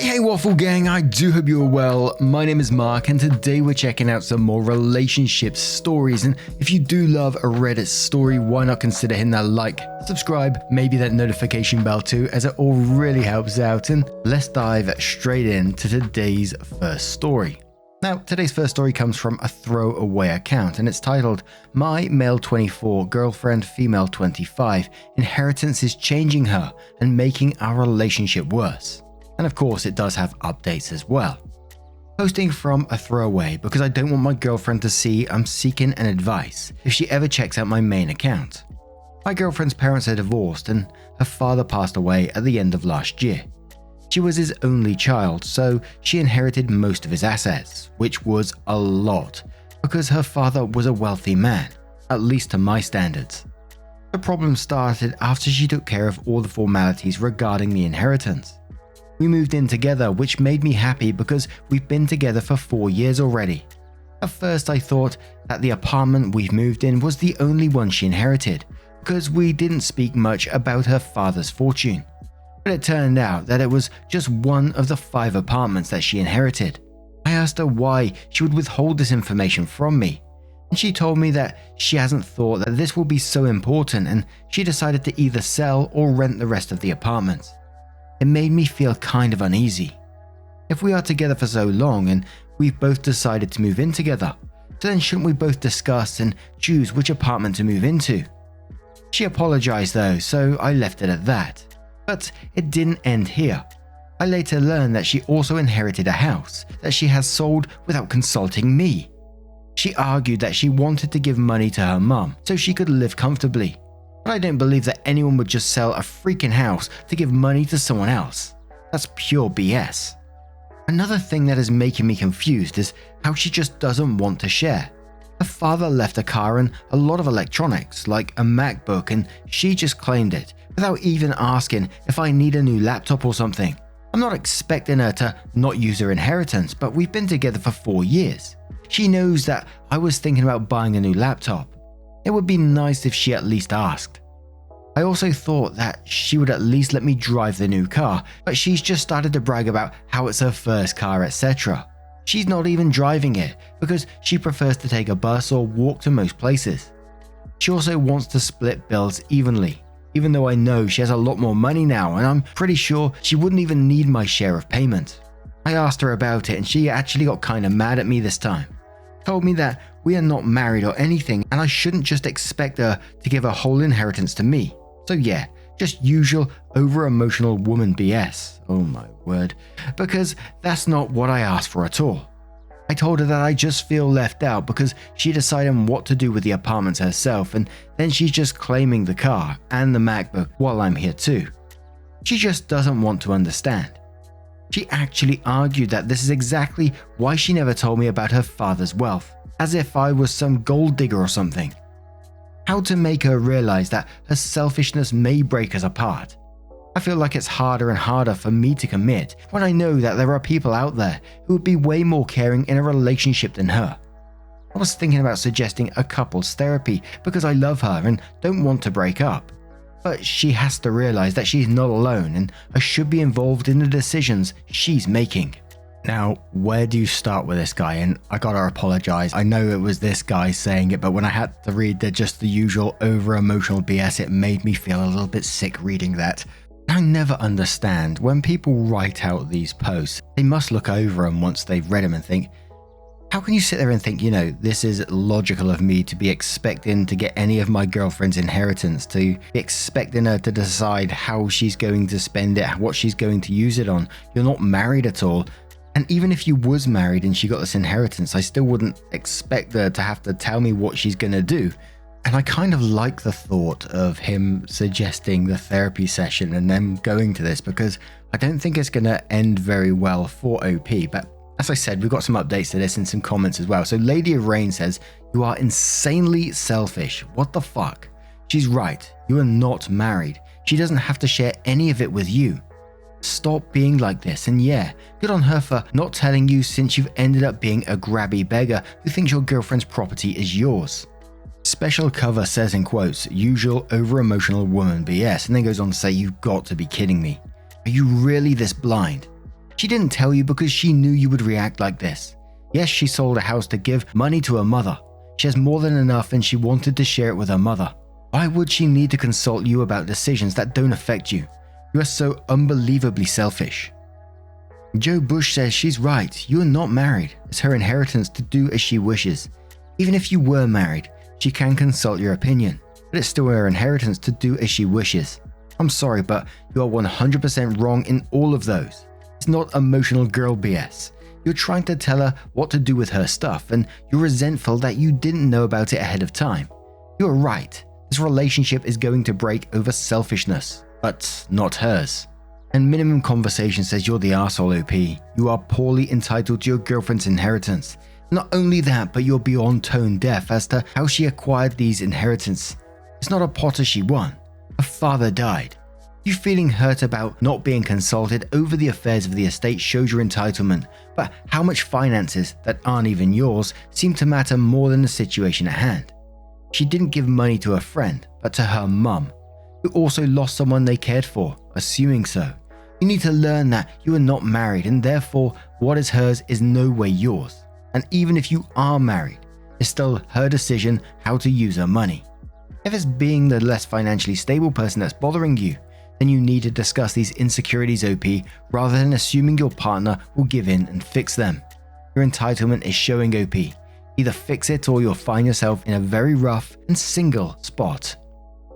Hey Waffle Gang, I do hope you are well. My name is Mark and today we're checking out some more relationship stories, and if you do love a Reddit story, why not consider hitting that like, subscribe, maybe that notification bell too, as it all really helps out. And let's dive straight into today's first story. Now, today's first story comes from a throwaway account and it's titled, My Male 24, Girlfriend Female 25, Inheritance is Changing Her and Making Our Relationship Worse. And of course, it does have updates as well. Posting from a throwaway because I don't want my girlfriend to see I'm seeking an advice if she ever checks out my main account. My girlfriend's parents are divorced and her father passed away at the end of last year. She was his only child, so she inherited most of his assets, which was a lot because her father was a wealthy man, at least to my standards. The problem started after she took care of all the formalities regarding the inheritance. We moved in together, which made me happy because we've been together for 4 years already. At first I thought that the apartment we've moved in was the only one she inherited because we didn't speak much about her father's fortune. But it turned out that it was just one of the 5 apartments that she inherited. I asked her why she would withhold this information from me, and she told me that she hasn't thought that this will be so important and she decided to either sell or rent the rest of the apartments. It made me feel kind of uneasy. If we are together for so long and we've both decided to move in together, then shouldn't we both discuss and choose which apartment to move into? She apologized though, so I left it at that. But it didn't end here. I later learned that she also inherited a house that she has sold without consulting me. She argued that she wanted to give money to her mum so she could live comfortably. But I don't believe that anyone would just sell a freaking house to give money to someone else. That's pure BS. Another thing that is making me confused is how she just doesn't want to share. Her father left a car and a lot of electronics, like a MacBook, and she just claimed it without even asking if I need a new laptop or something. I'm not expecting her to not use her inheritance, but we've been together for 4 years. She knows that I was thinking about buying a new laptop. It would be nice if she at least asked. I also thought that she would at least let me drive the new car, but she's just started to brag about how it's her first car, etc. She's not even driving it because she prefers to take a bus or walk to most places. She also wants to split bills evenly, even though I know she has a lot more money now and I'm pretty sure she wouldn't even need my share of payment. I asked her about it and she actually got kinda mad at me this time. Told me that we are not married or anything and I shouldn't just expect her to give her whole inheritance to me. So yeah, just usual over-emotional woman BS. Oh my word. Because that's not what I asked for at all. I told her that I just feel left out because she decided what to do with the apartments herself and then she's just claiming the car and the MacBook while I'm here too. She just doesn't want to understand. She actually argued that this is exactly why she never told me about her father's wealth, as if I was some gold digger or something. How to make her realize that her selfishness may break us apart. I feel like it's harder and harder for me to commit when I know that there are people out there who would be way more caring in a relationship than her. I was thinking about suggesting a couples therapy because I love her and don't want to break up. But she has to realize that she's not alone and I should be involved in the decisions she's making. Now, where do you start with this guy? And I gotta apologize. I know it was this guy saying it, but when I had to read the usual over-emotional BS, it made me feel a little bit sick reading that. I never understand when people write out these posts, they must look over them once they've read them and think, how can you sit there and think, this is logical of me to be expecting to get any of my girlfriend's inheritance, to be expecting her to decide how she's going to spend it, what she's going to use it on. You're not married at all. And even if you was married and she got this inheritance, I still wouldn't expect her to have to tell me what she's going to do. And I kind of like the thought of him suggesting the therapy session and then going to this because I don't think it's going to end very well for OP. But as I said, we've got some updates to this and some comments as well. So Lady of Rain says, you are insanely selfish. What the fuck? She's right. You are not married. She doesn't have to share any of it with you. Stop being like this, and yeah, good on her for not telling you since you've ended up being a grabby beggar who thinks your girlfriend's property is yours. Special cover says in quotes, usual over-emotional woman BS, and then goes on to say, you've got to be kidding me. Are you really this blind? She didn't tell you because she knew you would react like this. Yes, she sold a house to give money to her mother. She has more than enough and she wanted to share it with her mother. Why would she need to consult you about decisions that don't affect you? You are so unbelievably selfish. Joe Bush says she's right. You are not married. It's her inheritance to do as she wishes. Even if you were married, she can consult your opinion, but it's still her inheritance to do as she wishes. I'm sorry, but you are 100% wrong in all of those. It's not emotional girl BS. You're trying to tell her what to do with her stuff, and you're resentful that you didn't know about it ahead of time. You're right. This relationship is going to break over selfishness, but not hers. And Minimum Conversation says you're the arsehole, OP. You are poorly entitled to your girlfriend's inheritance. Not only that, but you're beyond tone deaf as to how she acquired these inheritance. It's not a Potter she won. Her father died. You feeling hurt about not being consulted over the affairs of the estate shows your entitlement, but how much finances that aren't even yours seem to matter more than the situation at hand. She didn't give money to a friend, but to her mum, who also lost someone they cared for, assuming so. You need to learn that you are not married and therefore what is hers is no way yours. And even if you are married, it's still her decision how to use her money. If it's being the less financially stable person that's bothering you, then you need to discuss these insecurities, OP, rather than assuming your partner will give in and fix them. Your entitlement is showing, OP. Either fix it or you'll find yourself in a very rough and single spot.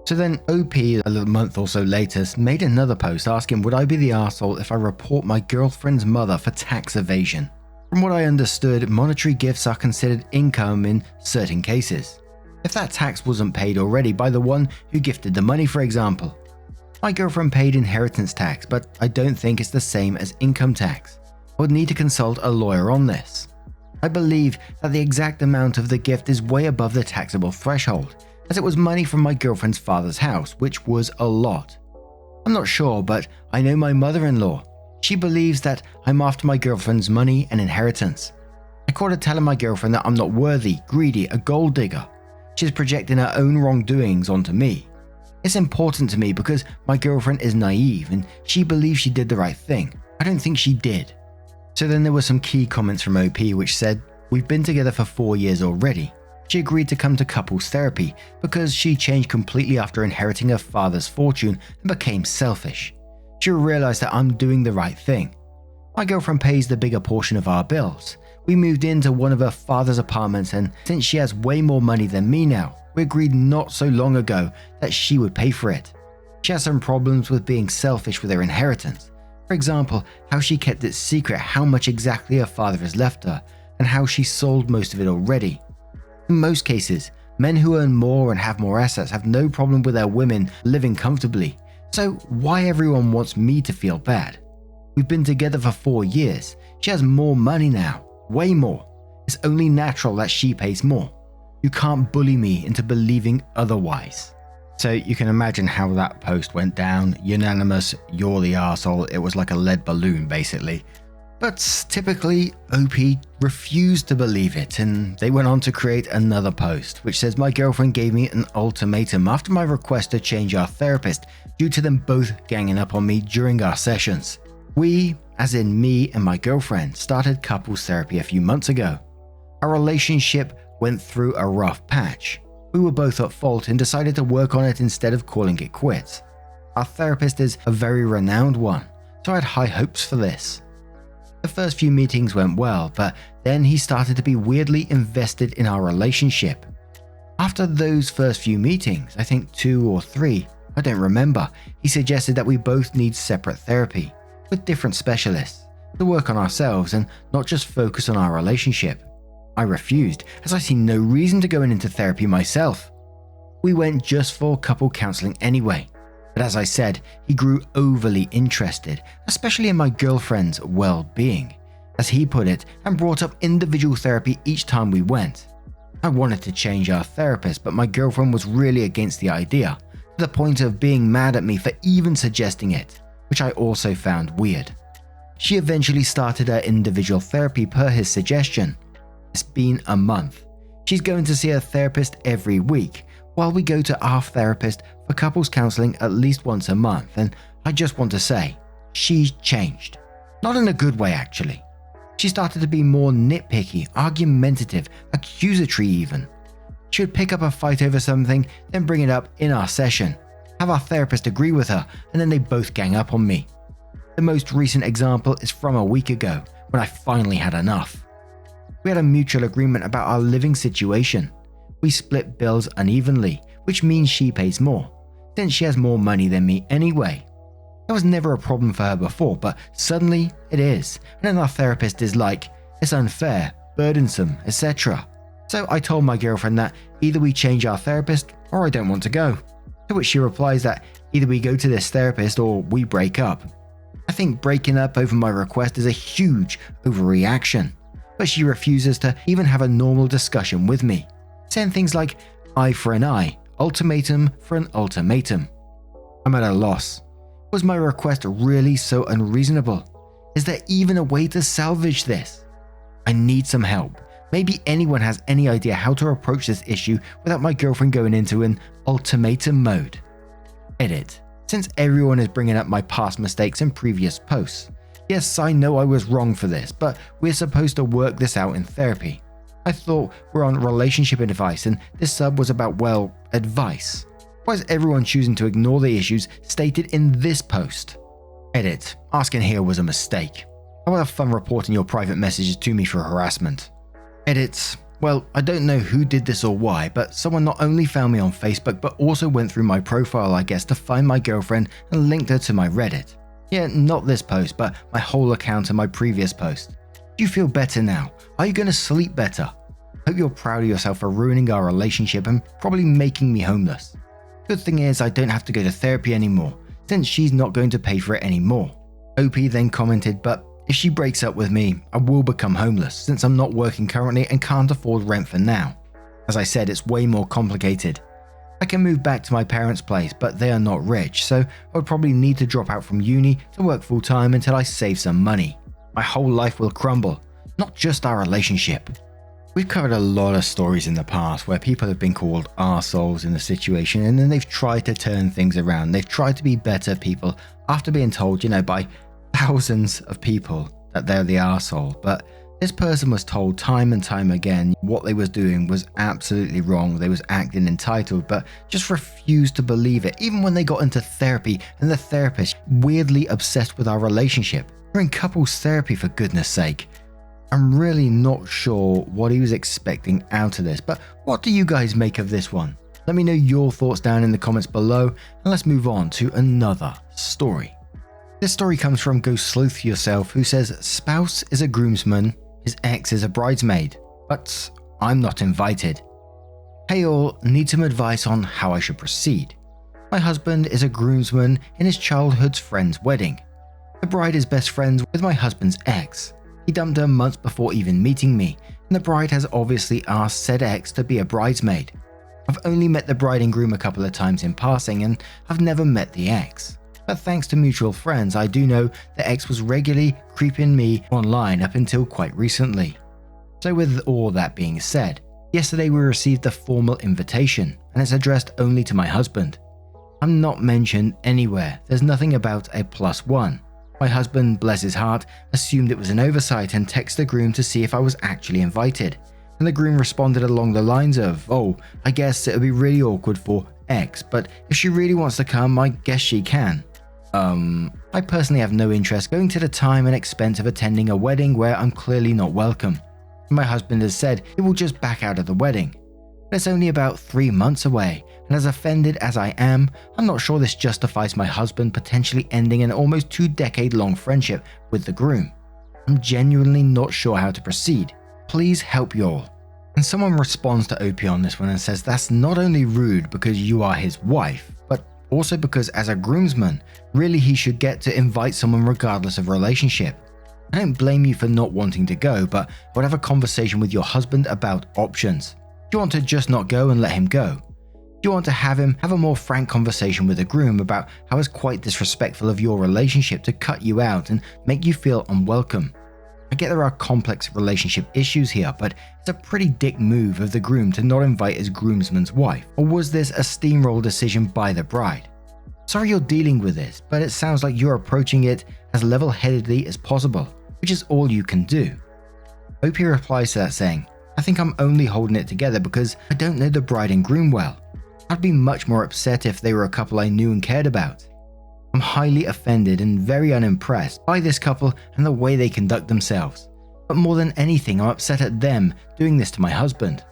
So then OP, a month or so later, made another post asking would I be the arsehole if I report my girlfriend's mother for tax evasion. From what I understood, monetary gifts are considered income in certain cases. If that tax wasn't paid already by the one who gifted the money, for example. My girlfriend paid inheritance tax, but I don't think it's the same as income tax. I would need to consult a lawyer on this. I believe that the exact amount of the gift is way above the taxable threshold, as it was money from my girlfriend's father's house, which was a lot. I'm not sure, but I know my mother-in-law. She believes that I'm after my girlfriend's money and inheritance. I caught her telling my girlfriend that I'm not worthy, greedy, a gold digger. She's projecting her own wrongdoings onto me. It's important to me because my girlfriend is naive and she believes she did the right thing. I don't think she did. So then there were some key comments from OP which said, we've been together for 4 years already. She agreed to come to couples therapy because she changed completely after inheriting her father's fortune and became selfish. She realized that I'm doing the right thing. My girlfriend pays the bigger portion of our bills. We moved into one of her father's apartments and since she has way more money than me now, we agreed not so long ago that she would pay for it. She has some problems with being selfish with her inheritance. For example, how she kept it secret how much exactly her father has left her and how she sold most of it already. In most cases, men who earn more and have more assets have no problem with their women living comfortably. So why everyone wants me to feel bad? We've been together for 4 years. She has more money now, way more. It's only natural that she pays more. You can't bully me into believing otherwise. So you can imagine how that post went down. Unanimous, you're the arsehole. It was like a lead balloon basically. But typically, OP refused to believe it and they went on to create another post which says my girlfriend gave me an ultimatum after my request to change our therapist due to them both ganging up on me during our sessions. We, as in me and my girlfriend, started couples therapy a few months ago. Our relationship went through a rough patch. We were both at fault and decided to work on it instead of calling it quits. Our therapist is a very renowned one, so I had high hopes for this. The first few meetings went well, but then he started to be weirdly invested in our relationship. After those first few meetings, I think 2 or 3, I don't remember, he suggested that we both need separate therapy, with different specialists, to work on ourselves and not just focus on our relationship. I refused, as I see no reason to go into therapy myself. We went just for couple counseling anyway, but as I said, he grew overly interested, especially in my girlfriend's well-being, as he put it, and brought up individual therapy each time we went. I wanted to change our therapist, but my girlfriend was really against the idea, to the point of being mad at me for even suggesting it, which I also found weird. She eventually started her individual therapy per his suggestion. It's been a month. She's going to see her therapist every week, while we go to our therapist for couples counseling at least once a month, and I just want to say, she's changed. Not in a good way, actually. She started to be more nitpicky, argumentative, accusatory even. She would pick up a fight over something, then bring it up in our session, have our therapist agree with her, and then they both gang up on me. The most recent example is from a week ago, when I finally had enough. We had a mutual agreement about our living situation. We split bills unevenly, which means she pays more, since she has more money than me anyway. That was never a problem for her before, but suddenly it is, and then our therapist is like, it's unfair, burdensome, etc. So I told my girlfriend that either we change our therapist or I don't want to go. To which she replies that either we go to this therapist or we break up. I think breaking up over my request is a huge overreaction, but she refuses to even have a normal discussion with me, saying things like eye for an eye, ultimatum for an ultimatum. I'm at a loss. Was my request really so unreasonable? Is there even a way to salvage this? I need some help. Maybe anyone has any idea how to approach this issue without my girlfriend going into an ultimatum mode. Edit. Since everyone is bringing up my past mistakes and previous posts. Yes, I know I was wrong for this, but we're supposed to work this out in therapy. I thought we're on relationship advice and this sub was about, well, advice. Why is everyone choosing to ignore the issues stated in this post? Edit. Asking here was a mistake. I will have fun reporting your private messages to me for harassment. Edits. Well, I don't know who did this or why, but someone not only found me on Facebook but also went through my profile, I guess, to find my girlfriend and linked her to my Reddit. Yeah, not this post, but my whole account and my previous post. Do you feel better now? Are you going to sleep better? Hope you're proud of yourself for ruining our relationship and probably making me homeless. Good thing is I don't have to go to therapy anymore, since she's not going to pay for it anymore. OP then commented, but if she breaks up with me, I will become homeless since I'm not working currently and can't afford rent for now. As I said, it's way more complicated. I can move back to my parents' place, but they are not rich, so I would probably need to drop out from uni to work full time until I save some money. My whole life will crumble, not just our relationship. We've covered a lot of stories in the past where people have been called arseholes in a situation and then they've tried to turn things around. They've tried to be better people after being told, by thousands of people that they're the arsehole. But this person was told time and time again what they was doing was absolutely wrong. They was acting entitled, but just refused to believe it. Even when they got into therapy and the therapist weirdly obsessed with our relationship. We're in couples therapy, for goodness sake. I'm really not sure what he was expecting out of this, but what do you guys make of this one? Let me know your thoughts down in the comments below, and let's move on to another story. This story comes from Go Sleuth Yourself, who says, spouse is a groomsman, his ex is a bridesmaid, but I'm not invited. Hey all, need some advice on how I should proceed. My husband is a groomsman in his childhood's friend's wedding. The bride is best friends with my husband's ex. He dumped her months before even meeting me, and the bride has obviously asked said ex to be a bridesmaid. I've only met the bride and groom a couple of times in passing, and I've never met the ex. But thanks to mutual friends, I do know the ex was regularly creeping me online up until quite recently. So with all that being said, yesterday we received the formal invitation, and it's addressed only to my husband. I'm not mentioned anywhere, there's nothing about a +1. My husband, bless his heart, assumed it was an oversight and texted the groom to see if I was actually invited. And the groom responded along the lines of, oh, I guess it would be really awkward for X, but if she really wants to come, I guess she can. I personally have no interest going to the time and expense of attending a wedding where I'm clearly not welcome. My husband has said he will just back out of the wedding. But it's only about 3 months away, and as offended as I am, I'm not sure this justifies my husband potentially ending an almost 2-decade-long friendship with the groom. I'm genuinely not sure how to proceed. Please help y'all. And someone responds to OP on this one and says that's not only rude because you are his wife, but also because as a groomsman, really he should get to invite someone regardless of relationship. I don't blame you for not wanting to go, but I would have a conversation with your husband about options. Do you want to just not go and let him go? Do you want to have him have a more frank conversation with the groom about how it's quite disrespectful of your relationship to cut you out and make you feel unwelcome? I get there are complex relationship issues here, but it's a pretty dick move of the groom to not invite his groomsman's wife. Or was this a steamroll decision by the bride? Sorry you're dealing with this, but it sounds like you're approaching it as level-headedly as possible, which is all you can do. OP replies to that saying, I think I'm only holding it together because I don't know the bride and groom well. I'd be much more upset if they were a couple I knew and cared about. I'm highly offended and very unimpressed by this couple and the way they conduct themselves. But more than anything, I'm upset at them doing this to my husband.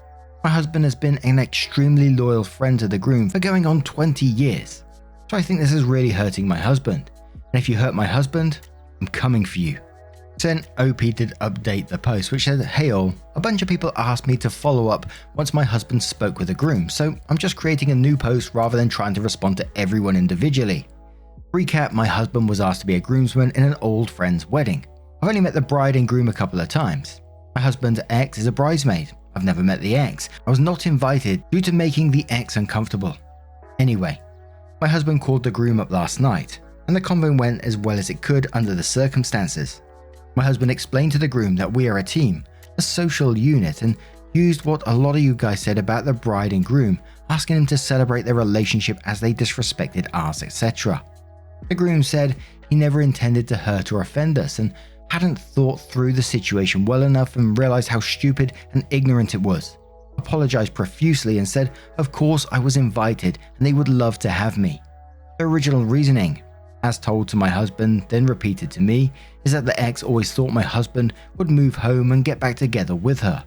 My husband has been an extremely loyal friend to the groom for going on 20 years. So I think this is really hurting my husband. And if you hurt my husband, I'm coming for you. So then OP did update the post which said, hey all, a bunch of people asked me to follow up once my husband spoke with the groom, so I'm just creating a new post rather than trying to respond to everyone individually. Recap, my husband was asked to be a groomsman in an old friend's wedding. I've only met the bride and groom a couple of times. My husband's ex is a bridesmaid. I've never met the ex. I was not invited due to making the ex uncomfortable. Anyway, my husband called the groom up last night, and the convo went as well as it could under the circumstances. My husband explained to the groom that we are a team, a social unit, and used what a lot of you guys said about the bride and groom, asking him to celebrate their relationship as they disrespected ours, etc. The groom said he never intended to hurt or offend us and hadn't thought through the situation well enough and realized how stupid and ignorant it was. Apologized profusely and said, of course I was invited and they would love to have me. The original reasoning, as told to my husband, then repeated to me, is that the ex always thought my husband would move home and get back together with her.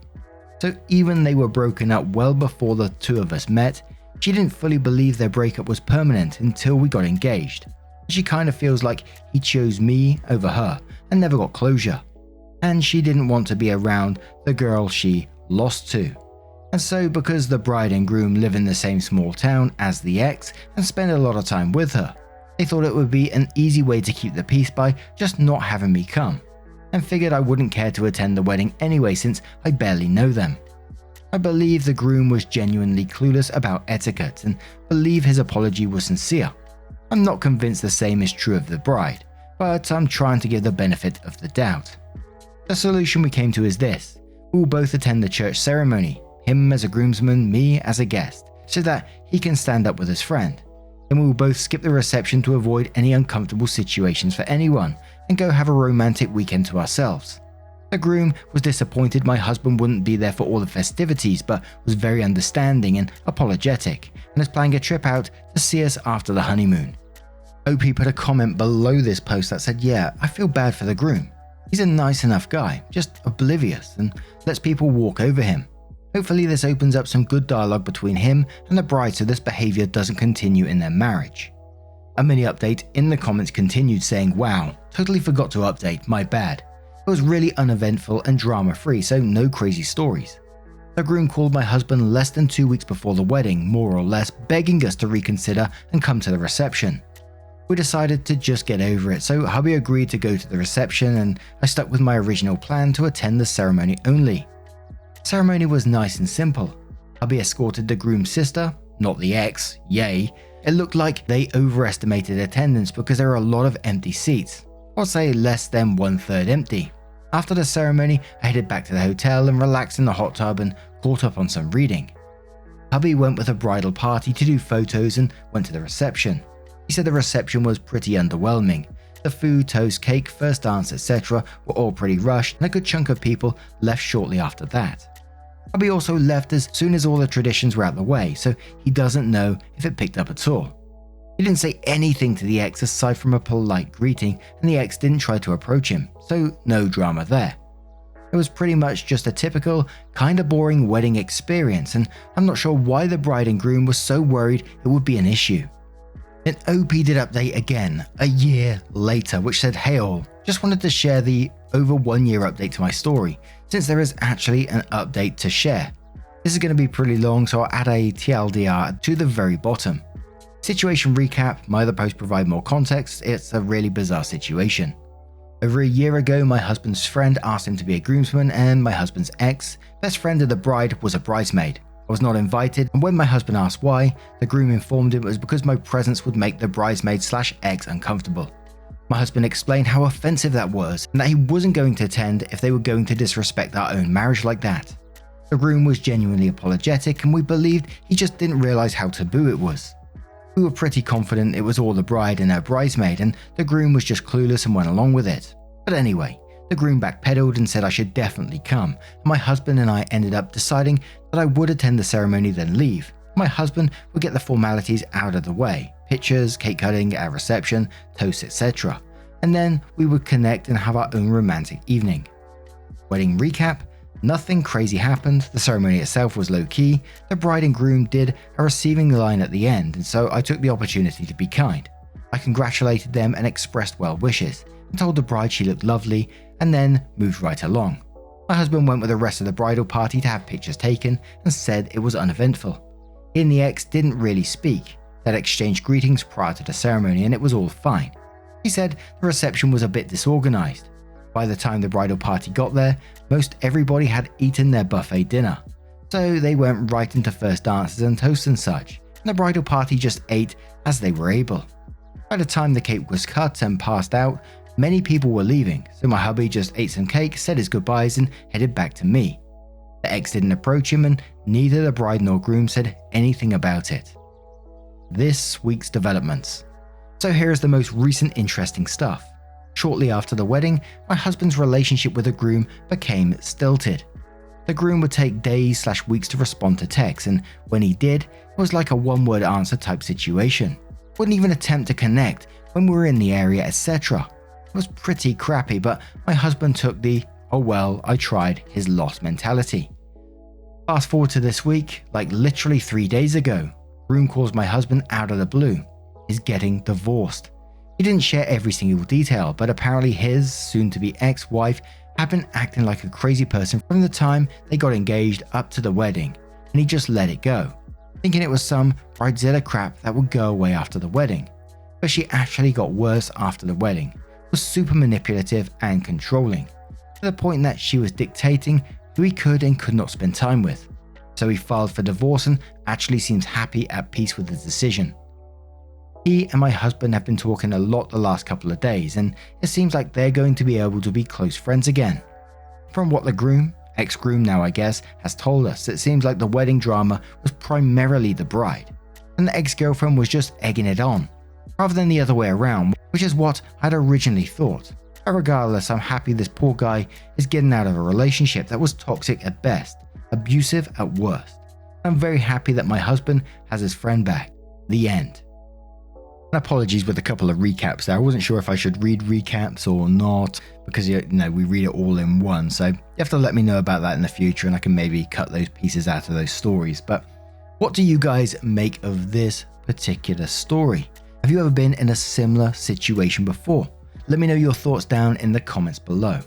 So even they were broken up well before the two of us met, she didn't fully believe their breakup was permanent until we got engaged. She kind of feels like he chose me over her and never got closure. And she didn't want to be around the girl she lost to. And so because the bride and groom live in the same small town as the ex and spend a lot of time with her, they thought it would be an easy way to keep the peace by just not having me come, and figured I wouldn't care to attend the wedding anyway since I barely know them. I believe the groom was genuinely clueless about etiquette and believe his apology was sincere. I'm not convinced the same is true of the bride, but I'm trying to give the benefit of the doubt. The solution we came to is this: we will both attend the church ceremony, him as a groomsman, me as a guest, so that he can stand up with his friend. Then we will both skip the reception to avoid any uncomfortable situations for anyone and go have a romantic weekend to ourselves. The groom was disappointed my husband wouldn't be there for all the festivities, but was very understanding and apologetic and is planning a trip out to see us after the honeymoon. OP put a comment below this post that said, yeah, I feel bad for the groom. He's a nice enough guy, just oblivious and lets people walk over him. Hopefully this opens up some good dialogue between him and the bride so this behavior doesn't continue in their marriage. A mini update in the comments continued saying, wow, totally forgot to update, my bad. It was really uneventful and drama free, so no crazy stories. The groom called my husband less than 2 weeks before the wedding, more or less begging us to reconsider and come to the reception. We decided to just get over it, so hubby agreed to go to the reception and I stuck with my original plan to attend the ceremony only. Ceremony was nice and simple. Hubby escorted the groom's sister, not the ex, yay. It looked like they overestimated attendance because there were a lot of empty seats. I'll say less than 1/3 empty. After the ceremony, I headed back to the hotel and relaxed in the hot tub and caught up on some reading. Hubby went with a bridal party to do photos and went to the reception. He said the reception was pretty underwhelming. The food, toast, cake, first dance, etc. were all pretty rushed and a good chunk of people left shortly after that. Hubby also left as soon as all the traditions were out the way, so he doesn't know if it picked up at all. He didn't say anything to the ex aside from a polite greeting, and the ex didn't try to approach him, so no drama there. It was pretty much just a typical, kinda boring wedding experience, and I'm not sure why the bride and groom was so worried it would be an issue. Then OP did update again, a year later, which said, hey all, just wanted to share the over 1 year update to my story, since there is actually an update to share. This is going to be pretty long, so I'll add a TLDR to the very bottom. Situation recap, my other posts provide more context, it's a really bizarre situation. Over a year ago, my husband's friend asked him to be a groomsman and my husband's ex, best friend of the bride, was a bridesmaid. I was not invited, and when my husband asked why, the groom informed him it was because my presence would make the bridesmaid/ex uncomfortable. My husband explained how offensive that was and that he wasn't going to attend if they were going to disrespect our own marriage like that. The groom was genuinely apologetic and we believed he just didn't realize how taboo it was. We were pretty confident it was all the bride and her bridesmaid, and the groom was just clueless and went along with it. But anyway, the groom backpedaled and said I should definitely come, and my husband and I ended up deciding that I would attend the ceremony then leave. My husband would get the formalities out of the way, pictures, cake cutting, our reception, toasts, etc. And then we would connect and have our own romantic evening. Wedding recap: nothing crazy happened, the ceremony itself was low-key, the bride and groom did a receiving line at the end, and so I took the opportunity to be kind. I congratulated them and expressed well wishes, and told the bride she looked lovely, and then moved right along. My husband went with the rest of the bridal party to have pictures taken and said it was uneventful. He and the ex didn't really speak, they'd exchanged greetings prior to the ceremony and it was all fine. He said the reception was a bit disorganized. By the time the bridal party got there, most everybody had eaten their buffet dinner, so they went right into first dances and toasts and such, and the bridal party just ate as they were able. By the time the cake was cut and passed out, many people were leaving, so my hubby just ate some cake, said his goodbyes and headed back to me. The ex didn't approach him and neither the bride nor groom said anything about it. This week's developments. So here is the most recent interesting stuff. Shortly after the wedding, my husband's relationship with the groom became stilted. The groom would take days/weeks to respond to texts, and when he did, it was like a one-word answer type situation. Wouldn't even attempt to connect when we were in the area, etc. It was pretty crappy, but my husband took the "oh well, I tried" his lost mentality. Fast forward to this week, like literally 3 days ago, groom calls my husband out of the blue. He's getting divorced. He didn't share every single detail, but apparently his soon-to-be ex-wife had been acting like a crazy person from the time they got engaged up to the wedding, and he just let it go, thinking it was some bridezilla crap that would go away after the wedding. But she actually got worse after the wedding, was super manipulative and controlling, to the point that she was dictating who he could and could not spend time with. So he filed for divorce and actually seems happy at peace with his decision. He and my husband have been talking a lot the last couple of days, and it seems like they're going to be able to be close friends again. From what the groom, ex-groom now I guess, has told us, it seems like the wedding drama was primarily the bride, and the ex-girlfriend was just egging it on, rather than the other way around, which is what I'd originally thought. But regardless, I'm happy this poor guy is getting out of a relationship that was toxic at best, abusive at worst. I'm very happy that my husband has his friend back. The end. And apologies with a couple of recaps there. I wasn't sure if I should read recaps or not, because we read it all in one, so you have to let me know about that in the future and I can maybe cut those pieces out of those stories. But what do you guys make of this particular story? Have you ever been in a similar situation before? Let me know your thoughts down in the comments below.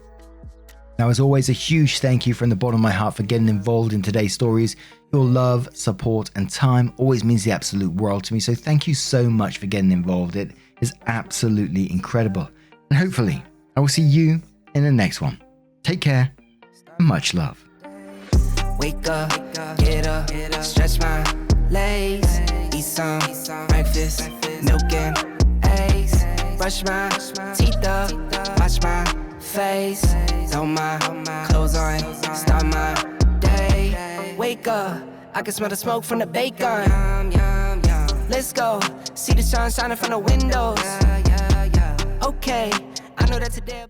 Now, as always, a huge thank you from the bottom of my heart for getting involved in today's stories. Your love, support, and time always means the absolute world to me, so thank you so much for getting involved. It is absolutely incredible. And hopefully, I will see you in the next one. Take care, and much love. Wake up, get up, stretch my legs, eat some breakfast, milk and eggs, brush my teeth up, wash my face, throw my clothes on, start my day. Wake up, I can smell the smoke from the bacon. Let's go, see the sun shining from the windows. Okay, I know that today